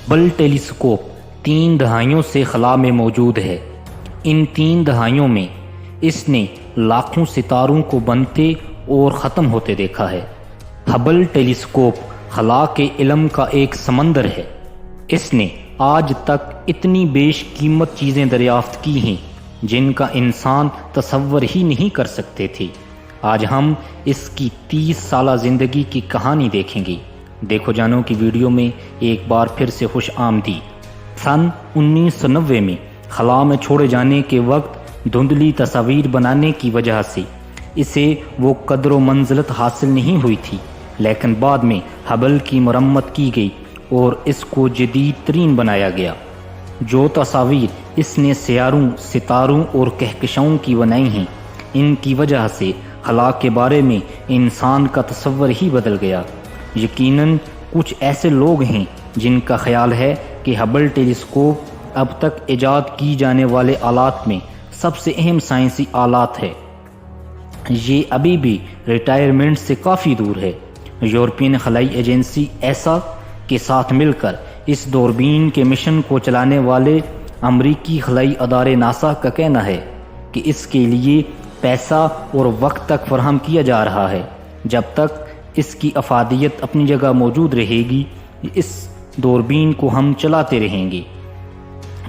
Hubble telescope 3 دہائیوں سے خلا میں موجود ہے۔ ان 3 دہائیوں میں اس نے لاکھوں ستاروں کو بنتے اور ختم ہوتے دیکھا ہے۔ ہبل ٹیلیسکوپ خلا کے علم کا ایک سمندر ہے۔ اس نے آج تک اتنی بیش قیمت چیزیں دریافت کی ہیں جن کا انسان تصور ہی نہیں کر سکتے تھے۔ آج ہم اس کی 30 سالہ زندگی کی کہانی دیکھیں گے۔ دیکھو جانو کی ویڈیو میں ایک بار پھر سے خوش آمدید۔ سن 1990 میں خلا میں چھوڑے جانے کے وقت دھندلی تصاویر بنانے کی وجہ سے اسے وہ قدر و منزلت حاصل نہیں ہوئی تھی، لیکن بعد میں ہبل کی مرمت کی گئی اور اس کو جدید ترین بنایا گیا۔ جو تصاویر اس نے سیاروں، ستاروں اور کہکشاؤں کی بنائی ہیں، ان کی وجہ سے خلا کے بارے میں انسان کا تصور ہی بدل گیا۔ یقیناً کچھ ایسے لوگ ہیں جن کا خیال ہے کہ ہبل ٹیلیسکوپ اب تک ایجاد کی جانے والے آلات میں سب سے اہم سائنسی آلات ہے۔ یہ ابھی بھی ریٹائرمنٹ سے کافی دور ہے۔ یورپین خلائی ایجنسی ایسا کے ساتھ مل کر اس دوربین کے مشن کو چلانے والے امریکی خلائی ادارے ناسا کا کہنا ہے کہ اس کے لیے پیسہ اور وقت تک فراہم کیا جا رہا ہے۔ جب تک اس کی افادیت اپنی جگہ موجود رہے گی، اس دوربین کو ہم چلاتے رہیں گے۔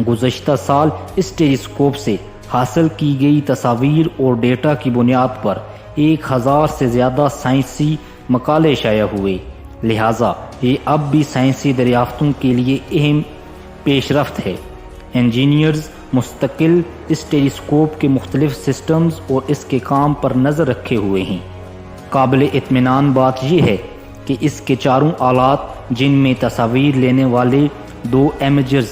گزشتہ سال اس ٹیلیسکوپ سے حاصل کی گئی تصاویر اور ڈیٹا کی بنیاد پر 1000 سے زیادہ سائنسی مقالے شائع ہوئے، لہٰذا یہ اب بھی سائنسی دریافتوں کے لیے اہم پیش رفت ہے۔ انجینئرز مستقل اس ٹیلیسکوپ کے مختلف سسٹمز اور اس کے کام پر نظر رکھے ہوئے ہیں۔ قابل اطمینان بات یہ ہے کہ اس کے چاروں آلات، جن میں تصاویر لینے والے 2 امیجرز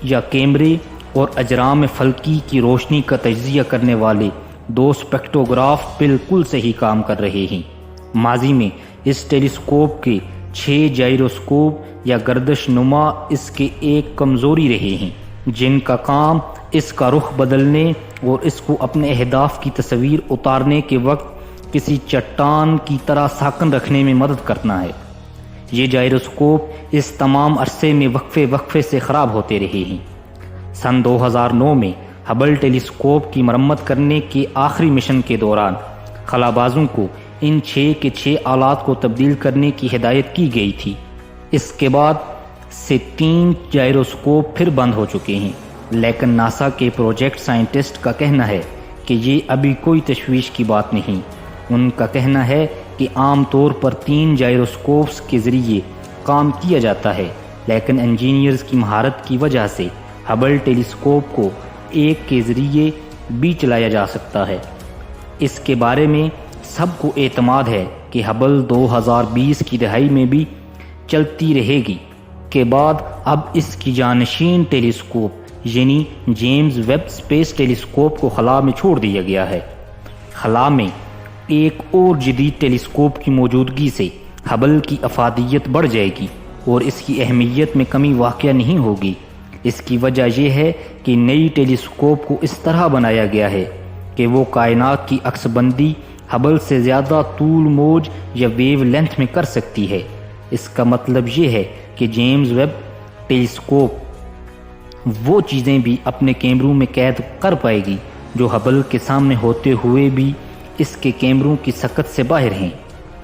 یا کیمرے اور اجرام فلکی کی روشنی کا تجزیہ کرنے والے 2 اسپیکٹروگراف، بالکل صحیح کام کر رہے ہیں۔ ماضی میں اس ٹیلیسکوپ کے 6 جائروسکوپ یا گردش نما اس کے ایک کمزوری رہے ہیں، جن کا کام اس کا رخ بدلنے اور اس کو اپنے اہداف کی تصویر اتارنے کے وقت کسی چٹان کی طرح ساکن رکھنے میں مدد کرنا ہے۔ یہ جائروسکوپ اس تمام عرصے میں وقفے سے خراب ہوتے رہے ہیں۔ سن 2009 میں ہبل ٹیلیسکوپ کی مرمت کرنے کے آخری مشن کے دوران خلا بازوں کو ان 6 کے 6 آلات کو تبدیل کرنے کی ہدایت کی گئی تھی۔ اس کے بعد سے 3 جائروسکوپ پھر بند ہو چکے ہیں، لیکن ناسا کے پروجیکٹ سائنٹسٹ کا کہنا ہے کہ یہ ابھی کوئی تشویش کی بات نہیں۔ ان کا کہنا ہے کہ عام طور پر 3 جائروسکوپس کے ذریعے کام کیا جاتا ہے، لیکن انجینئرز کی مہارت کی وجہ سے ہبل ٹیلیسکوپ کو 1 کے ذریعے بھی چلایا جا سکتا ہے۔ اس کے بارے میں سب کو اعتماد ہے کہ ہبل 2020 کی دہائی میں بھی چلتی رہے گی۔ کے بعد اب اس کی جانشین ٹیلیسکوپ یعنی جیمز ویب اسپیس ٹیلیسکوپ کو خلا میں چھوڑ دیا گیا ہے۔ خلا میں ایک اور جدید ٹیلیسکوپ کی موجودگی سے ہبل کی افادیت بڑھ جائے گی اور اس کی اہمیت میں کمی واقع نہیں ہوگی۔ اس کی وجہ یہ ہے کہ نئی ٹیلیسکوپ کو اس طرح بنایا گیا ہے کہ وہ کائنات کی عکس بندی ہبل سے زیادہ طول موج یا ویو لینتھ میں کر سکتی ہے۔ اس کا مطلب یہ ہے کہ جیمز ویب ٹیلیسکوپ وہ چیزیں بھی اپنے کیمروں میں قید کر پائے گی جو ہبل کے سامنے ہوتے ہوئے بھی اس کے کیمروں کی سکت سے باہر ہیں۔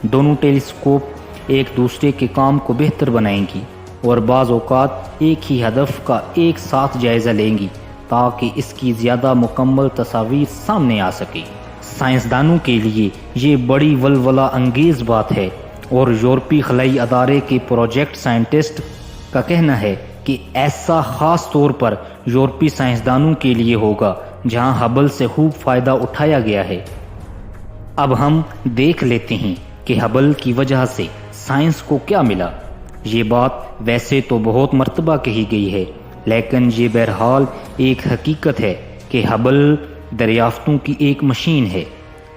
دونوں ٹیلیسکوپ ایک دوسرے کے کام کو بہتر بنائیں گی اور بعض اوقات ایک ہی ہدف کا ایک ساتھ جائزہ لیں گی تاکہ اس کی زیادہ مکمل تصاویر سامنے آ سکے۔ سائنسدانوں کے لیے یہ بڑی ولولہ انگیز بات ہے اور یورپی خلائی ادارے کے پروجیکٹ سائنٹسٹ کا کہنا ہے کہ ایسا خاص طور پر یورپی سائنسدانوں کے لیے ہوگا جہاں ہبل سے خوب فائدہ اٹھایا گیا ہے۔ اب ہم دیکھ لیتے ہیں کہ ہبل کی وجہ سے سائنس کو کیا ملا۔ یہ بات ویسے تو بہت مرتبہ کہی گئی ہے، لیکن یہ بہرحال ایک حقیقت ہے کہ ہبل دریافتوں کی ایک مشین ہے۔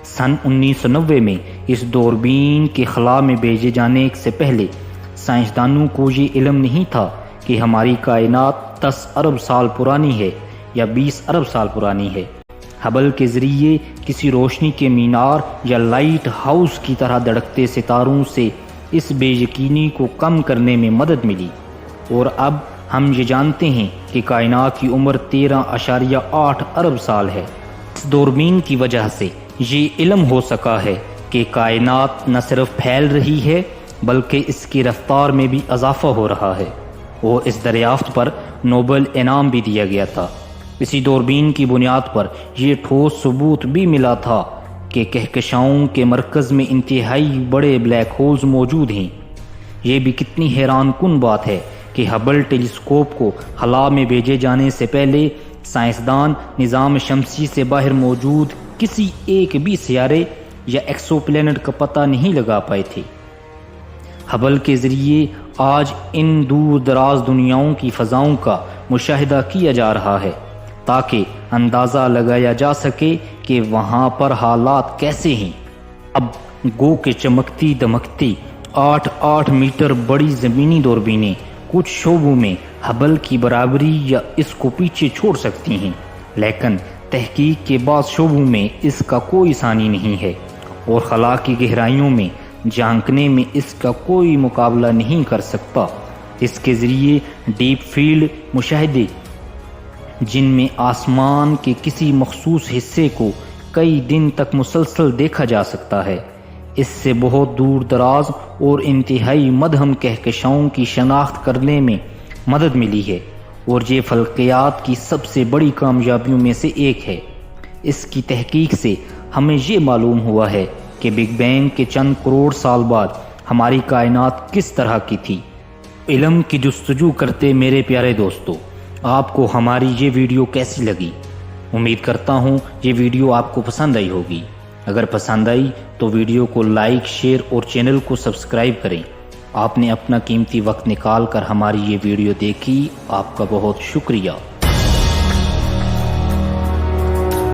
سن 1990 میں اس دوربین کے خلا میں بھیجے جانے سے پہلے سائنسدانوں کو یہ علم نہیں تھا کہ ہماری کائنات 10 ارب سال پرانی ہے یا 20 ارب سال پرانی ہے۔ ہبل کے ذریعے کسی روشنی کے مینار یا لائٹ ہاؤس کی طرح دھڑکتے ستاروں سے اس بے یقینی کو کم کرنے میں مدد ملی، اور اب ہم یہ جانتے ہیں کہ کائنات کی عمر 13.8 ارب سال ہے۔ اس دوربین کی وجہ سے یہ علم ہو سکا ہے کہ کائنات نہ صرف پھیل رہی ہے بلکہ اس کی رفتار میں بھی اضافہ ہو رہا ہے، اور اس دریافت پر نوبل انعام بھی دیا گیا تھا۔ اسی دوربین کی بنیاد پر یہ ٹھوس ثبوت بھی ملا تھا کہ کہکشاؤں کے مرکز میں انتہائی بڑے بلیک ہولز موجود ہیں۔ یہ بھی کتنی حیران کن بات ہے کہ ہبل ٹیلیسکوپ کو خلا میں بھیجے جانے سے پہلے سائنسدان نظام شمسی سے باہر موجود کسی ایک بھی سیارے یا ایکسو پلینٹ کا پتہ نہیں لگا پائے تھے۔ ہبل کے ذریعے آج ان دور دراز دنیاؤں کی فضاؤں کا مشاہدہ کیا جا رہا ہے تاکہ اندازہ لگایا جا سکے کہ وہاں پر حالات کیسے ہیں۔ اب گو کے چمکتی دمکتی 8 میٹر بڑی زمینی دوربینیں کچھ شعبوں میں ہبل کی برابری یا اس کو پیچھے چھوڑ سکتی ہیں، لیکن تحقیق کے بعض شعبوں میں اس کا کوئی ثانی نہیں ہے، اور خلا کی گہرائیوں میں جھانکنے میں اس کا کوئی مقابلہ نہیں کر سکتا۔ اس کے ذریعے ڈیپ فیلڈ مشاہدے، جن میں آسمان کے کسی مخصوص حصے کو کئی دن تک مسلسل دیکھا جا سکتا ہے، اس سے بہت دور دراز اور انتہائی مدھم کہکشاؤں کی شناخت کرنے میں مدد ملی ہے، اور یہ فلکیات کی سب سے بڑی کامیابیوں میں سے ایک ہے۔ اس کی تحقیق سے ہمیں یہ معلوم ہوا ہے کہ بگ بینگ کے چند کروڑ سال بعد ہماری کائنات کس طرح کی تھی۔ علم کی جستجو کرتے میرے پیارے دوستو، آپ کو ہماری یہ ویڈیو کیسی لگی؟ امید کرتا ہوں یہ ویڈیو آپ کو پسند آئی ہوگی۔ اگر پسند آئی تو ویڈیو کو لائک، شیئر اور چینل کو سبسکرائب کریں۔ آپ نے اپنا قیمتی وقت نکال کر ہماری یہ ویڈیو دیکھی، آپ کا بہت شکریہ۔